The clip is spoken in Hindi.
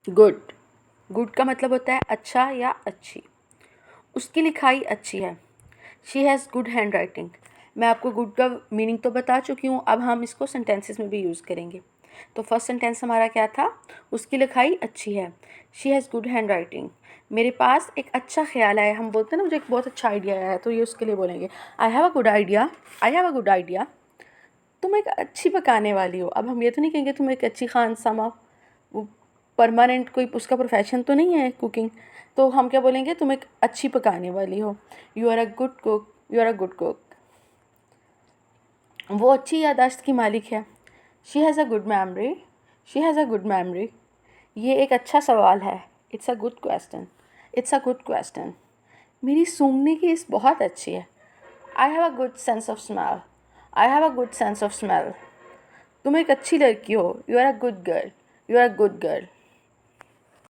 गुड, गुड का मतलब होता है अच्छा या अच्छी। उसकी लिखाई अच्छी है। She has good hand writing. मैं आपको गुड का मीनिंग तो बता चुकी हूँ, अब हम इसको सेंटेंसेस में भी यूज़ करेंगे। तो फर्स्ट सेंटेंस हमारा क्या था? उसकी लिखाई अच्छी है। She has good hand writing. मेरे पास एक अच्छा ख्याल आया। हम बोलते हैं ना मुझे एक बहुत अच्छा आइडिया आया है, तो ये उसके लिए बोलेंगे आई have a good idea. I have a good idea. तुम एक अच्छी पकाने वाली हो। अब हम ये तो नहीं कहेंगे तुम एक अच्छी खान समा, वो परमानेंट कोई उसका प्रोफेशन तो नहीं है कुकिंग। तो हम क्या बोलेंगे? तुम एक अच्छी पकाने वाली हो। You are a good cook. You are a good cook. वो अच्छी याददाश्त की मालिक है। She has a good memory. She has a good memory. ये एक अच्छा सवाल है। It's a good question. It's a good question. मेरी सूंघने की इस बहुत अच्छी है। I have a good sense of smell. I have a good sense of smell. तुम एक अच्छी लड़की हो। You are a good girl. You are a good girl.